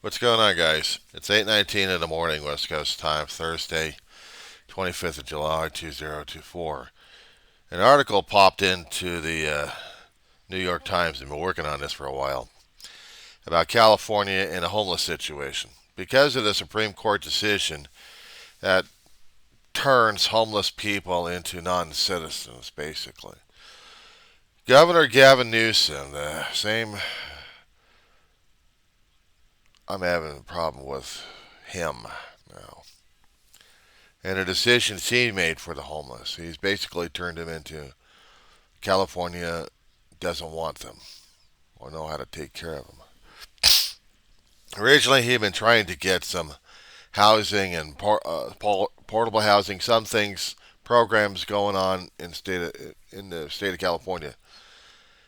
What's going on, guys? It's 8:19 in the morning, West Coast time, Thursday, 25th of July, 2024. An article popped into the New York Times. I've been working on this for a while about California and a homeless situation because of the Supreme Court decision that turns homeless people into non-citizens, basically. Governor Gavin Newsom, the same. I'm having a problem with him now. And the decisions he made for the homeless. He's basically turned them into California doesn't want them or know how to take care of them. Originally, he'd been trying to get some housing and portable housing, some things, programs going on in the state of California.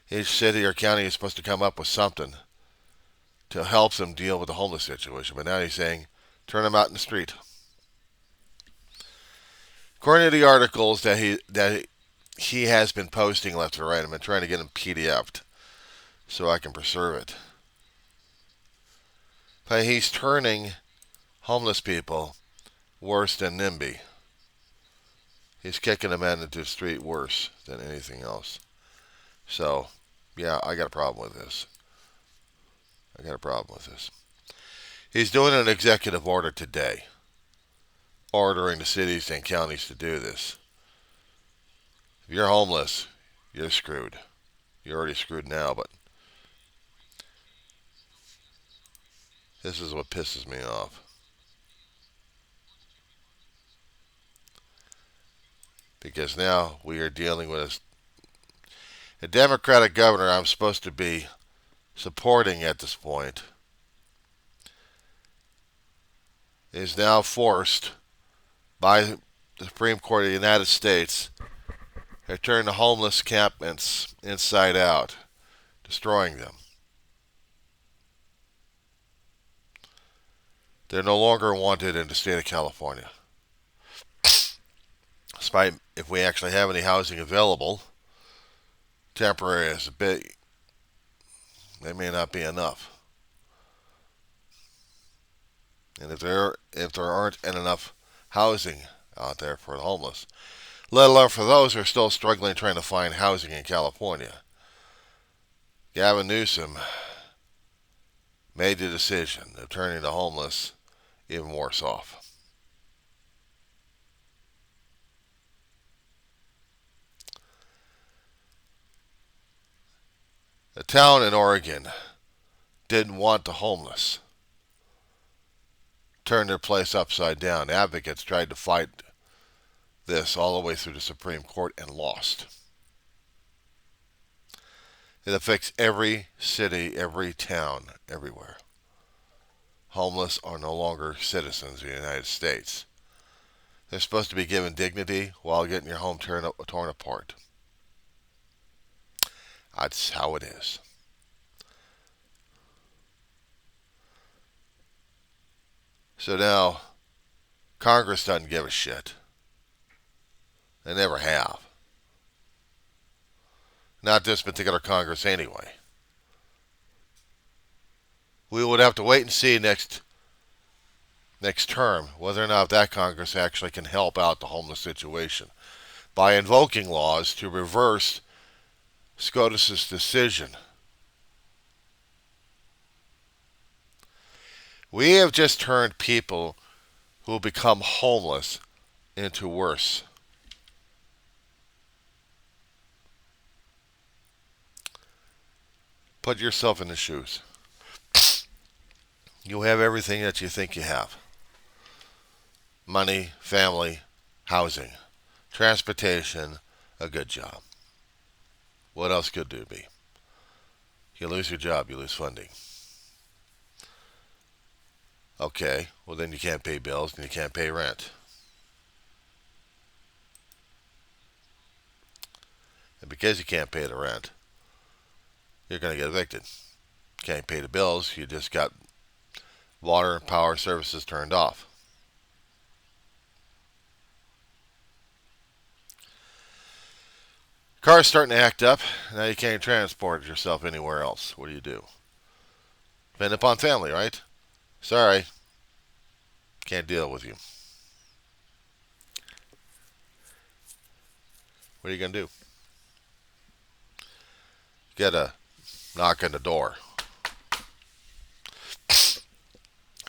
Each city or county is supposed to come up with something to help them deal with the homeless situation. But now he's saying, turn them out in the street. According to the articles that he has been posting left and right, I've been trying to get them PDF'd so I can preserve it. But he's turning homeless people worse than NIMBY. He's kicking them out into the street worse than anything else. So, yeah, I got a problem with this. He's doing an executive order today, ordering the cities and counties to do this. If you're homeless, you're screwed. You're already screwed now, but this is what pisses me off. Because now we are dealing with a Democratic governor I'm supposed to be supporting at this point is now forced by the Supreme Court of the United States to turn the homeless encampments inside out, destroying them. They're no longer wanted in the state of California. Despite if we actually have any housing available, temporary as a bit, they may not be enough. And if there aren't enough housing out there for the homeless, let alone for those who are still struggling trying to find housing in California, Gavin Newsom made the decision of turning the homeless even worse off. A town in Oregon didn't want the homeless. Turned their place upside down. Advocates tried to fight this all the way through the Supreme Court and lost. It affects every city, every town, everywhere. Homeless are no longer citizens of the United States. They're supposed to be given dignity while getting your home torn apart. That's how it is. So now, Congress doesn't give a shit. They never have. Not this particular Congress anyway. We would have to wait and see next term whether or not that Congress actually can help out the homeless situation by invoking laws to reverse SCOTUS's decision. We have just turned people who become homeless into worse. Put yourself in the shoes. You have everything that you think you have. Money, family, housing, transportation, a good job. What else could there be? You lose your job, you lose funding. Okay, well then you can't pay bills and you can't pay rent. And because you can't pay the rent, you're going to get evicted. Can't pay the bills, you just got water and power services turned off. Car's starting to act up. Now you can't transport yourself anywhere else. What do you do? Depend upon family, right? Sorry, can't deal with you. What are you going to do? Get a knock on the door.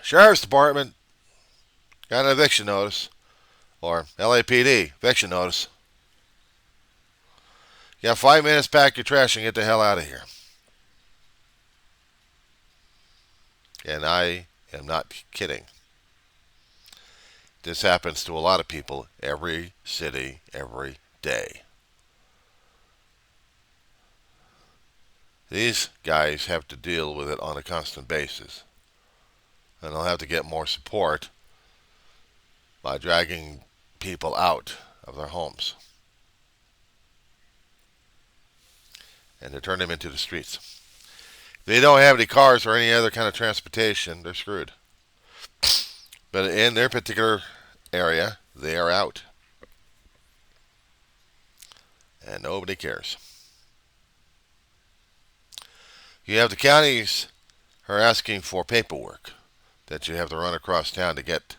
Sheriff's Department, got an eviction notice. Or LAPD, eviction notice. You got 5 minutes, pack your trash, and get the hell out of here. And I am not kidding. This happens to a lot of people every city, every day. These guys have to deal with it on a constant basis. And they'll have to get more support by dragging people out of their homes. And to turn them into the streets. If they don't have any cars or any other kind of transportation, they're screwed. But in their particular area, they are out. And nobody cares. You have the counties who are asking for paperwork that you have to run across town to get.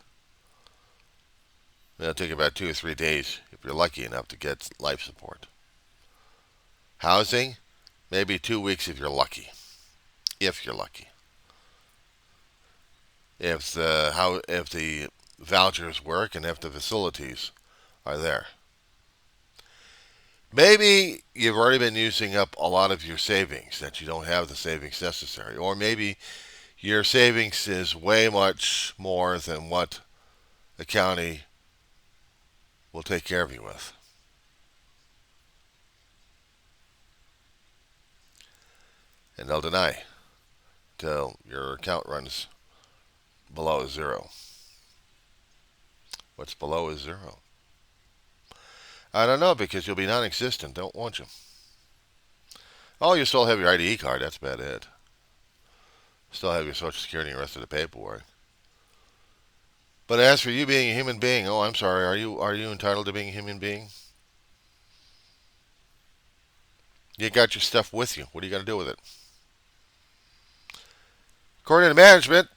It'll take about 2 or 3 days if you're lucky enough to get life support. Housing, maybe 2 weeks if you're lucky. If you're lucky. If the vouchers work and if the facilities are there. Maybe you've already been using up a lot of your savings, that you don't have the savings necessary. Or maybe your savings is way much more than what the county will take care of you with. And they'll deny till your account runs below zero. What's below is zero. I don't know, because you'll be non-existent, don't want you? Oh, you still have your ID card, that's about it. Still have your Social Security and the rest of the paperwork. But as for you being a human being, oh, I'm sorry, are you entitled to being a human being? You got your stuff with you. What are you going to do with it? According to management,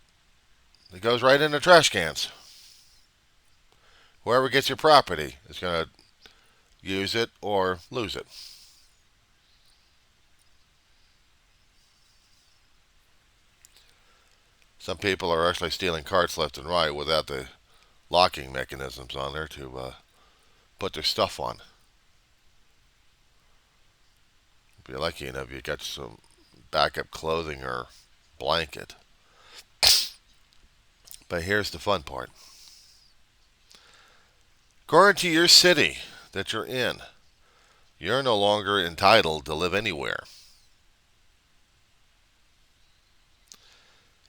it goes right in the trash cans. Whoever gets your property is going to use it or lose it. Some people are actually stealing carts left and right without the locking mechanisms on there to put their stuff on. If you're lucky enough, you got some backup clothing or blanket. But here's the fun part. According to your city that you're in, you're no longer entitled to live anywhere.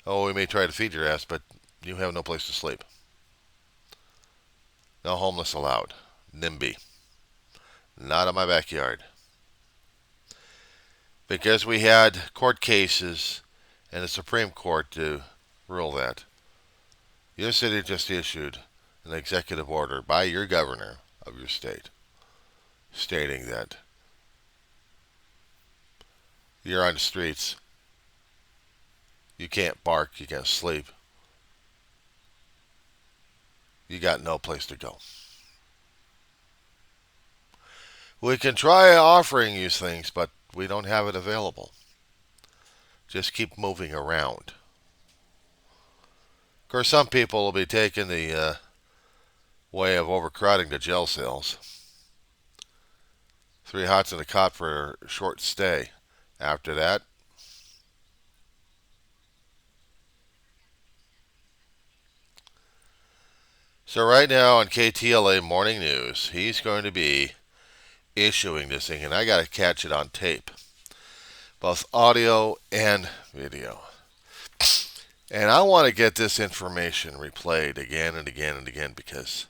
Oh, we may try to feed your ass, but you have no place to sleep. No homeless allowed. NIMBY. Not in my backyard. Because we had court cases and the Supreme Court to rule that. Your city just issued an executive order by your governor of your state stating that you're on the streets. You can't bark, you can't sleep. You got no place to go. We can try offering you things, but we don't have it available. Just keep moving around. Of course, some people will be taking the way of overcrowding the jail cells. 3 hots and a cot for a short stay. After that, so right now on KTLA Morning News, he's going to be issuing this thing, and I got to catch it on tape, both audio and video. And I want to get this information replayed again and again and again, because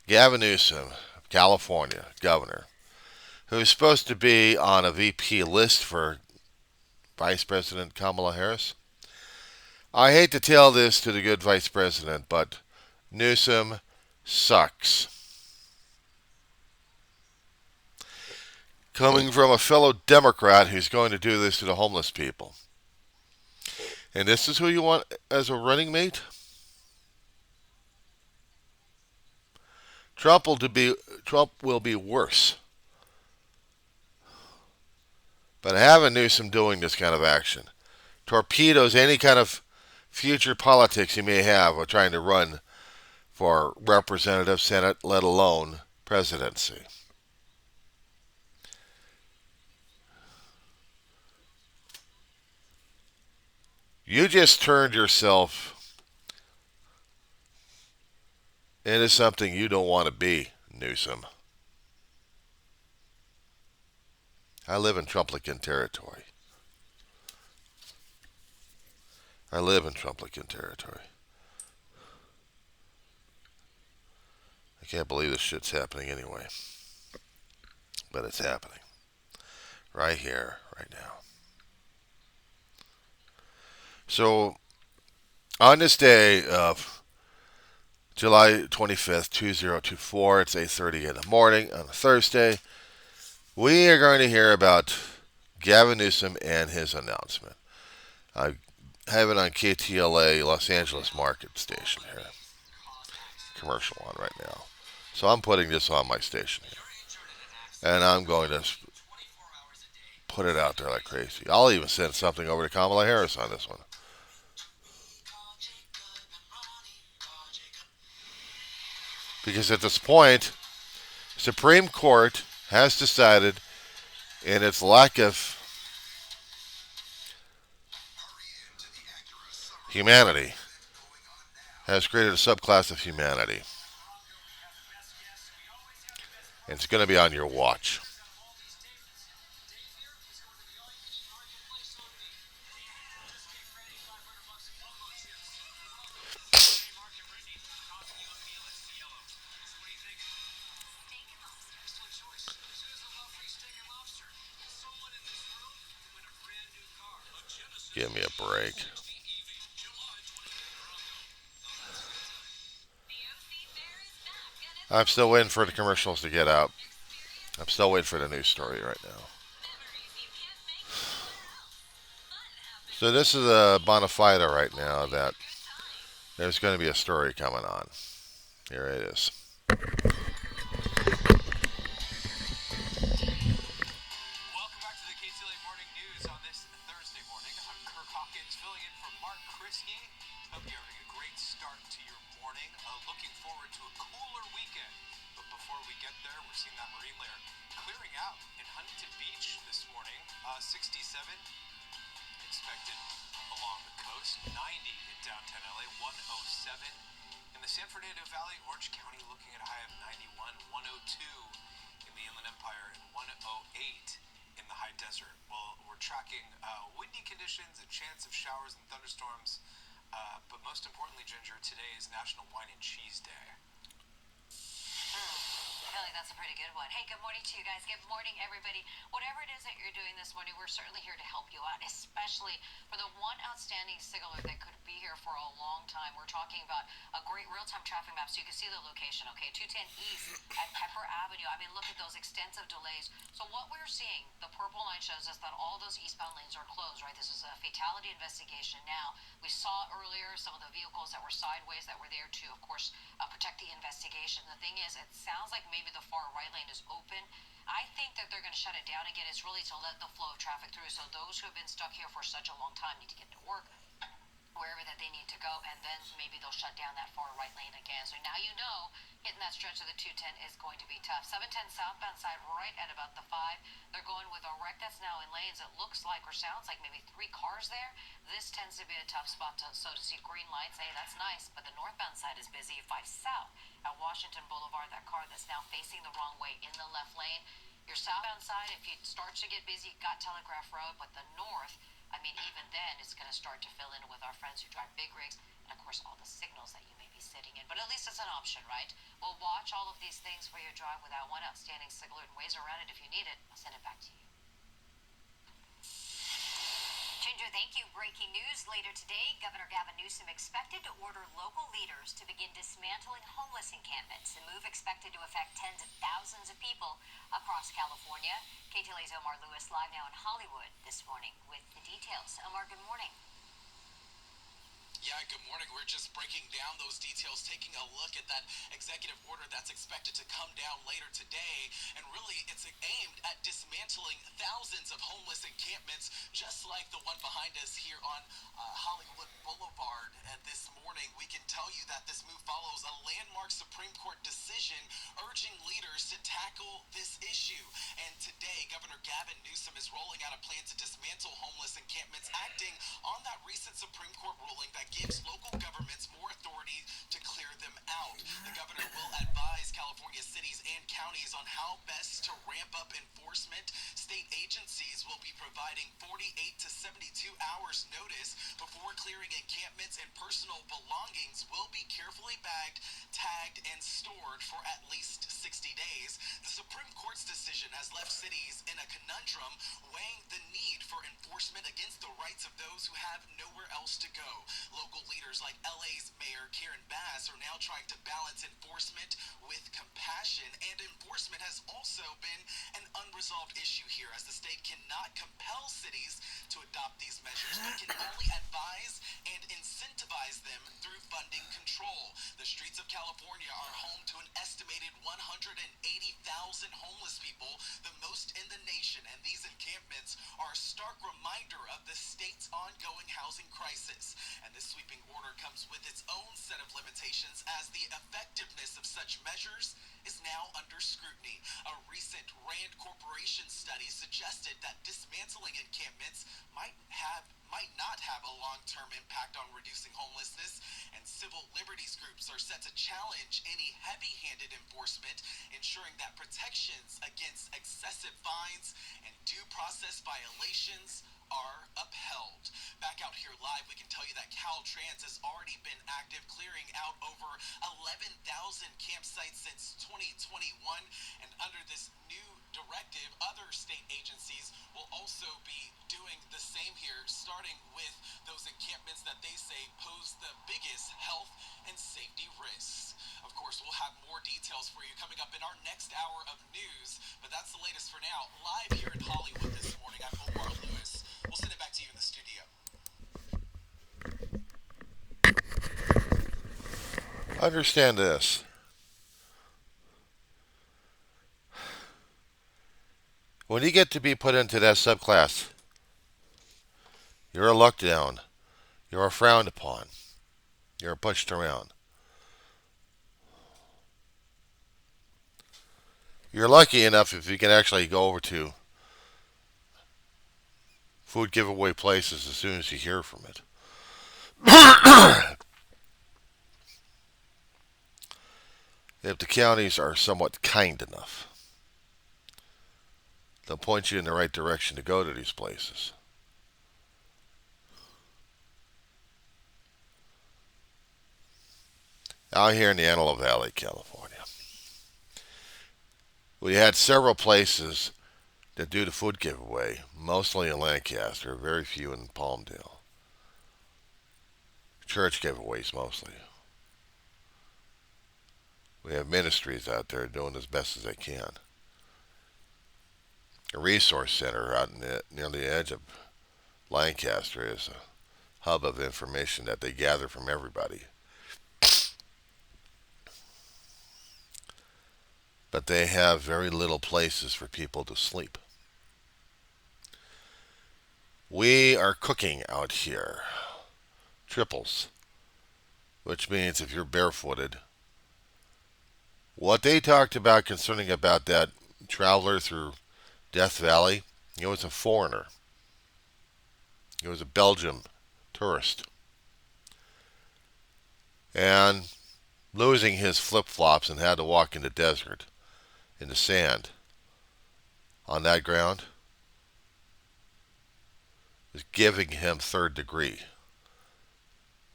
Gavin Newsom, California governor, who's supposed to be on a VP list for Vice President Kamala Harris. I hate to tell this to the good Vice President, but Newsom sucks. Coming from a fellow Democrat who's going to do this to the homeless people. And this is who you want as a running mate? Trump will be worse. But having Newsom doing this kind of action torpedoes any kind of future politics he may have of trying to run for representative, Senate, let alone presidency. You just turned yourself into something you don't want to be, Newsom. I live in Trumplican territory. I live in Trumplican territory. I can't believe this shit's happening anyway. But it's happening. Right here, right now. So, on this day of July 25th, 2024, it's 8:30 in the morning on a Thursday, we are going to hear about Gavin Newsom and his announcement. I have it on KTLA Los Angeles Market Station here. Commercial on right now. So I'm putting this on my station here. And I'm going to put it out there like crazy. I'll even send something over to Kamala Harris on this one. Because at this point, Supreme Court has decided in its lack of humanity, has created a subclass of humanity. And it's going to be on your watch. Give me a break. I'm still waiting for the commercials to get out. I'm still waiting for the news story right now. So this is a bona fide right now that there's going to be a story coming on. Here it is. Welcome back to the KTLA Morning News on this Thursday morning. I'm Kirk Hawkins filling in for Mark Kriske. Hope you're having a great start to your morning. Looking forward to a cooler weekend. But before we get there, we're seeing that marine layer clearing out in Huntington Beach this morning. 67 expected along the coast. 90 in downtown LA. 107 in the San Fernando Valley. Orange County looking at a high of 91. 102 in the Inland Empire and 108 in the high desert. Well, we're tracking windy conditions, a chance of showers and thunderstorms, but most importantly, Ginger, today is National Wine and Cheese Day. I feel like that's a pretty good one. Hey, good morning to you guys. Good morning, everybody. Whatever it is that you're doing this morning, we're certainly here to help you out, especially for the one outstanding signaler that could be here for a long time. We're talking about a great real-time traffic map so you can see the location, okay? 210 East at Pepper Avenue. I mean, look at those extensive delays. So what we're seeing, the purple line shows us that all those eastbound lanes are closed, right? This is a fatality investigation. Now, we saw earlier some of the vehicles that were sideways that were there to, of course, protect the investigation. The thing is, it sounds like maybe the far right lane is open. I think that they're going to shut it down again. It's really to let the flow of traffic through. So those who have been stuck here for such a long time need to get to work, wherever that they need to go, and then maybe they'll shut down that far right lane again. So now you know hitting that stretch of the 210 is going to be tough. 710 southbound side right at about the 5. They're going with a wreck that's now in lanes. It looks like or sounds like maybe 3 cars there. This tends to be a tough spot to see green lights. Hey, that's nice, but the northbound side is busy. 5 south at Washington Boulevard, that car that's now facing the wrong way in the left lane. Your southbound side, if it starts to get busy, you've got Telegraph Road, but the north, I mean, even then, it's going to start to fill in with our friends who drive big rigs and, of course, all the signals that you may be sitting in. But at least it's an option, right? We'll watch all of these things for your drive with that one outstanding signaler and ways around it if you need it. I'll send it back to you. Ginger, thank you. Breaking news later today, Governor Gavin Newsom expected to order local leaders to begin dismantling homeless encampments. A move expected to affect tens of thousands of people across California. KTLA's Omar Lewis live now in Hollywood this morning with the details. Omar, good morning. Yeah, good morning. We're just breaking down those details, taking a look at that executive order that's expected to come down later today. And really, it's aimed at dismantling thousands of homeless encampments, just like the one behind us here on Hollywood Boulevard. This morning, we can tell you that this move follows a landmark Supreme Court decision urging leaders to tackle this issue. And today, Governor Gavin Newsom is rolling out a plan to dismantle homeless encampments, acting on that recent Supreme Court ruling that gives local governments more authority to clear them out. The governor will advise California cities and counties on how best to ramp up enforcement. State agencies will be providing 48 to 72 hours notice before clearing encampments, and personal belongings will be carefully bagged, tagged, and stored for at least 60 days. The Supreme Court's decision has left cities in a conundrum, weighing the need for enforcement against the rights of those who have nowhere else to go. Local leaders like LA's Mayor Karen Bass are now trying to balance enforcement with compassion, and enforcement has also been an unresolved issue here, as the state cannot compel cities to adopt these measures, but can only advise and incentivize them through funding control. The streets of California are home to an estimated 180,000 homeless people, the most in the nation, and these encampments are a stark reminder of the state's ongoing housing crisis. And this sweeping order comes with its own set of limitations, as the effectiveness of such measures is now under scrutiny. A recent Rand Corporation study suggested that dismantling encampments might not have a long-term impact on reducing homelessness, and civil liberties groups are set to challenge any heavy-handed enforcement, ensuring that protections against excessive fines and due process violations are upheld. Back out here live, we can tell you that Caltrans has already been active, clearing out over 11,000 campsites since 2021. And under this new directive, other state agencies will also be doing the same here, starting with those encampments that they say pose the biggest health and safety risks. Of course, we'll have more details for you coming up in our next hour of news, but that's the latest for now. Live here in Hollywood this morning, I'm Omar Lewis. We'll send it back to you in the studio. Understand this. When you get to be put into that subclass, you're a looked down. You're frowned upon. You're pushed around. You're lucky enough if you can actually go over to food giveaway places as soon as you hear from it. If the counties are somewhat kind enough, they'll point you in the right direction to go to these places. Out here in the Antelope Valley, California, we had several places that do the food giveaway, mostly in Lancaster, very few in Palmdale. Church giveaways mostly. We have ministries out there doing as best as they can. A resource center out near the edge of Lancaster is a hub of information that they gather from everybody. But they have very little places for people to sleep. We are cooking out here. Triples. Which means if you're barefooted, what they talked about concerning about that traveler through Death Valley, it was a foreigner. It was a Belgian tourist. And losing his flip-flops and had to walk in the desert, in the sand, on that ground, is giving him third degree.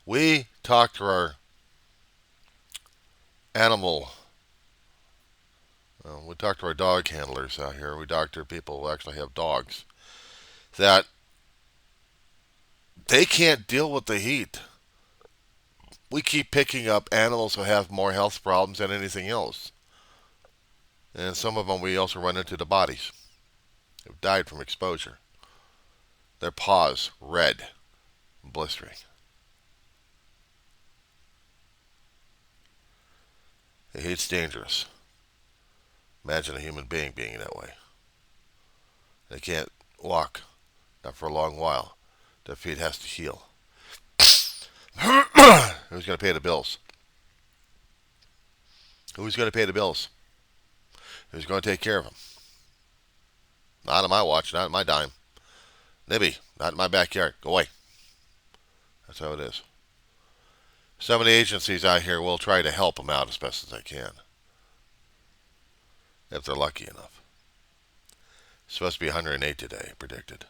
We talked to our animal, we talked to our dog handlers out here. We talked to people who actually have dogs, that they can't deal with the heat. We keep picking up animals who have more health problems than anything else. And some of them we also run into the bodies who've died from exposure. Their paws red, blistering. The heat's dangerous. Imagine a human being being that way. They can't walk, not for a long while. Their feet has to heal. Who's going to pay the bills? Who's going to pay the bills? Who's going to take care of them? Not on my watch, not on my dime. Nibby, not in my backyard. Go away. That's how it is. Some of the agencies out here will try to help them out as best as they can, if they're lucky enough. It's supposed to be 108 today, predicted.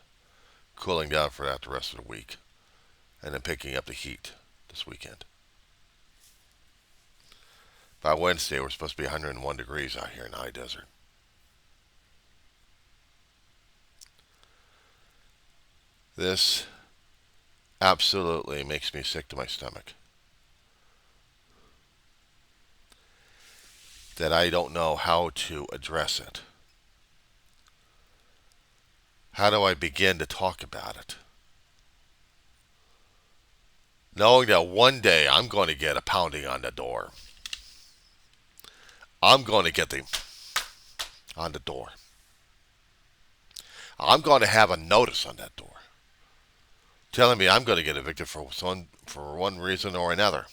Cooling down for that the rest of the week. And then picking up the heat this weekend. By Wednesday, we're supposed to be 101 degrees out here in the high desert. This absolutely makes me sick to my stomach. That I don't know how to address it. How do I begin to talk about it? Knowing that one day I'm going to get a pounding on the door. I'm going to get them on the door. I'm going to have a notice on that door telling me I'm going to get evicted for one reason or another.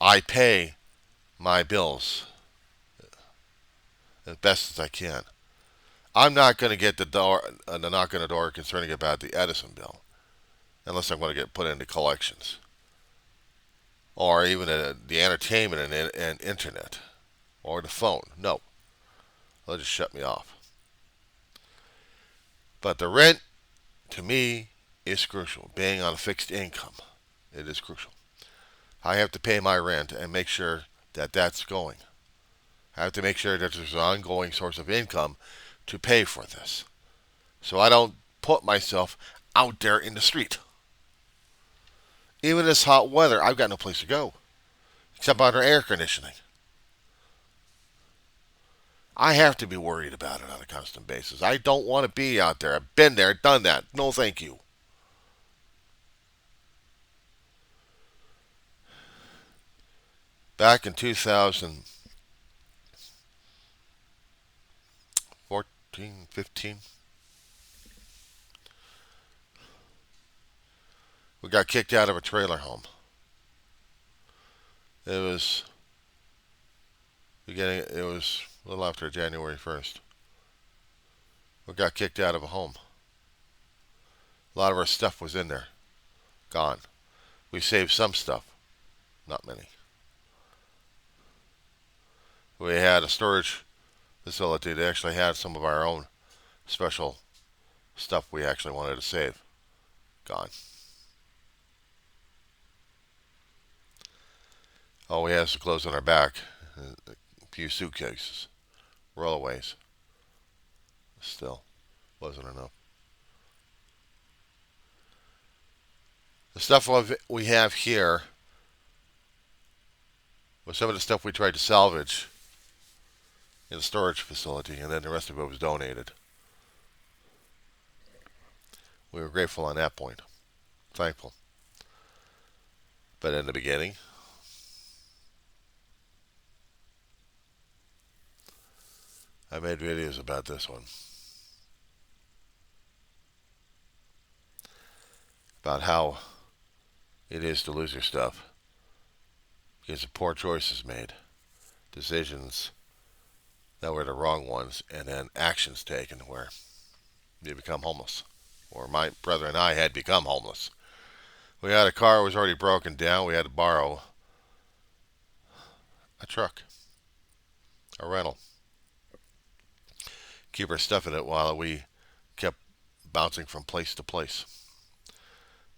I pay my bills as best as I can. I'm not going to get the knock on the door concerning about the Edison bill, unless I'm going to get put into collections, or even the entertainment and internet, or the phone. No, they'll just shut me off. But the rent, to me, is crucial. Being on a fixed income, it is crucial. I have to pay my rent and make sure that that's going. I have to make sure that there's an ongoing source of income to pay for this. So I don't put myself out there in the street. Even this hot weather, I've got no place to go. Except under air conditioning. I have to be worried about it on a constant basis. I don't want to be out there. I've been there, done that. No thank you. Back in 2014, 15, we got kicked out of a trailer home. It was a little after January 1st. We got kicked out of a home. A lot of our stuff was in there. Gone. We saved some stuff. Not many. We had a storage facility that actually had some of our own special stuff we actually wanted to save. Gone. All we had is the clothes on our back, a few suitcases, rollaways. Still, wasn't enough. The stuff we have here was some of the stuff we tried to salvage in the storage facility, and then the rest of it was donated. We were grateful on that point. Thankful. But in the beginning, I made videos about this one. About how it is to lose your stuff because of poor choices made, decisions that were the wrong ones, and then actions taken where you become homeless. Or my brother and I had become homeless. We had a car that was already broken down. We had to borrow a truck, a rental, keep our stuff in it while we kept bouncing from place to place.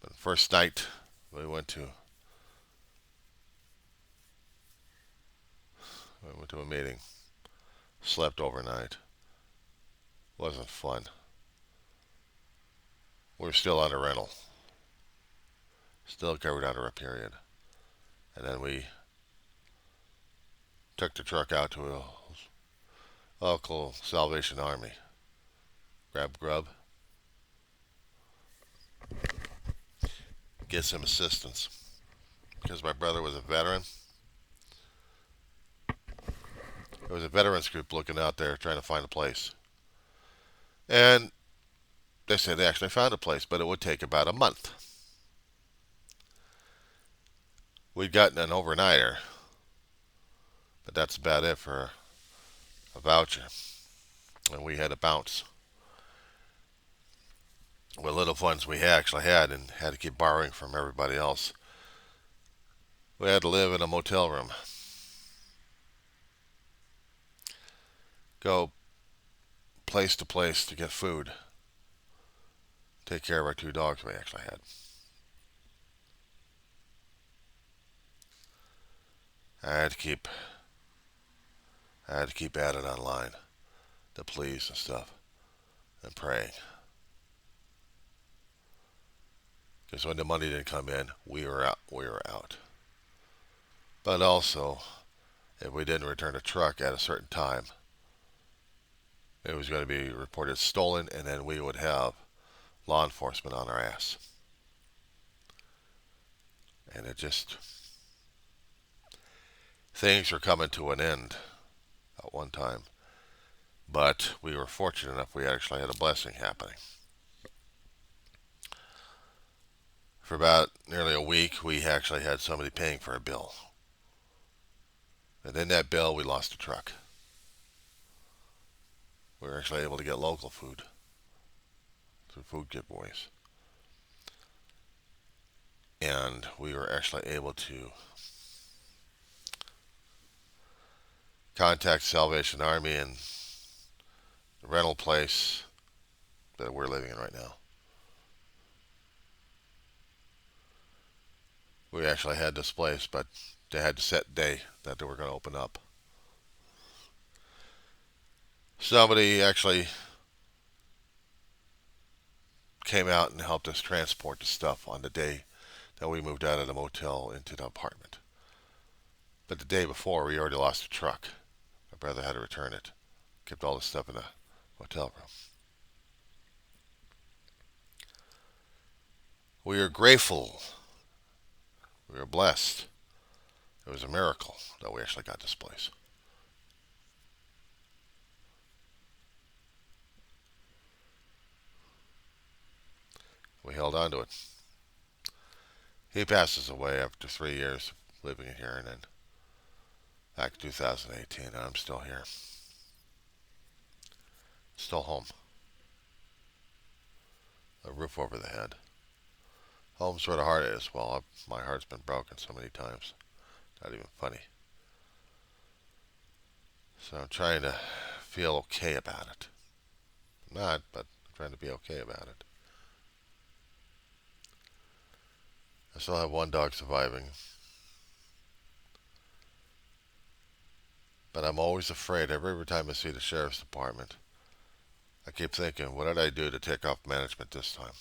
But the first night we went to a meeting, slept overnight. Wasn't fun. We were still on a rental, still covered under a period, and then we took the truck out to a local Salvation Army, grab grub, get some assistance because my brother was a veteran. There was a veterans group looking out there trying to find a place. And they said they actually found a place, but it would take about a month. We'd gotten an overnighter, but that's about it for a voucher. And we had to bounce. What little funds we actually had and had to keep borrowing from everybody else. We had to live in a motel room. Go place to place to get food. Take care of our two dogs we actually had. I had to keep at it online, the pleas and stuff, and praying. Because when the money didn't come in, we were out. We were out. But also, if we didn't return a truck at a certain time, it was going to be reported stolen, and then we would have law enforcement on our ass. And it just, things were coming to an end at one time. But we were fortunate enough we actually had a blessing happening. For about nearly a week, we actually had somebody paying for a bill. And in that bill, we lost a truck. We were actually able to get local food through food giveaways. And we were actually able to contact Salvation Army and the rental place that we're living in right now. We actually had this place, but they had to set day that they were going to open up. Somebody actually came out and helped us transport the stuff on the day that we moved out of the motel into the apartment. But the day before, we already lost a truck. My brother had to return it. Kept all the stuff in the hotel room. We are grateful. We are blessed. It was a miracle that we actually got this place. We held on to it. He passes away after 3 years living here, and then back in 2018, and I'm still here. Still home. A roof over the head. Home's where the heart is. Well, my heart's been broken so many times. Not even funny. So I'm trying to feel okay about it. I'm not, but I'm trying to be okay about it. I still have one dog surviving. But I'm always afraid every time I see the sheriff's department. I keep thinking, what did I do to take off management this time?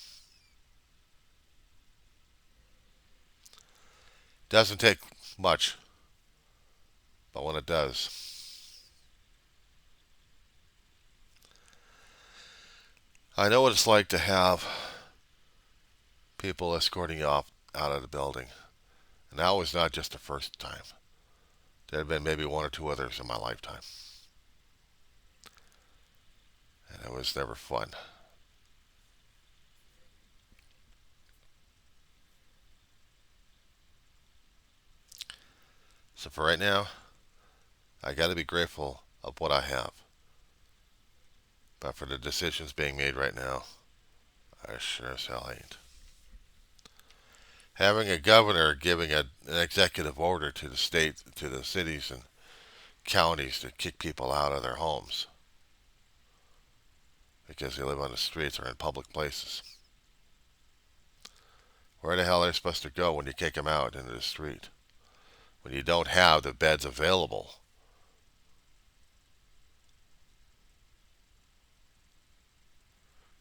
Doesn't take much, but when it does, I know what it's like to have people escorting you off out of the building. And that was not just the first time. There had been maybe one or two others in my lifetime. And it was never fun. So for right now, I got to be grateful of what I have. But for the decisions being made right now, I sure as hell ain't. Having a governor giving an executive order to the state, to the cities and counties to kick people out of their homes because they live on the streets or in public places. Where the hell are they supposed to go when you kick them out into the street? When you don't have the beds available?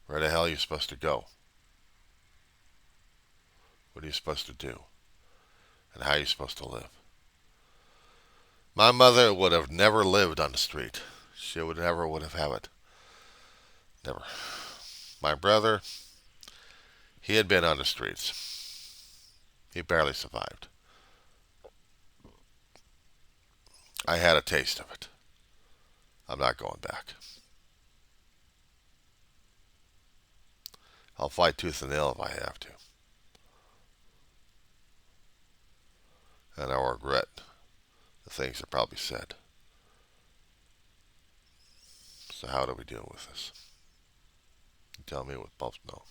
Where the hell are you supposed to go? What are you supposed to do? And how are you supposed to live? My mother would have never lived on the street. She would have had it. Never. My brother, he had been on the streets. He barely survived. I had a taste of it. I'm not going back. I'll fight tooth and nail if I have to. And I'll regret the things I probably said. So how do we deal with this? You tell me with both know.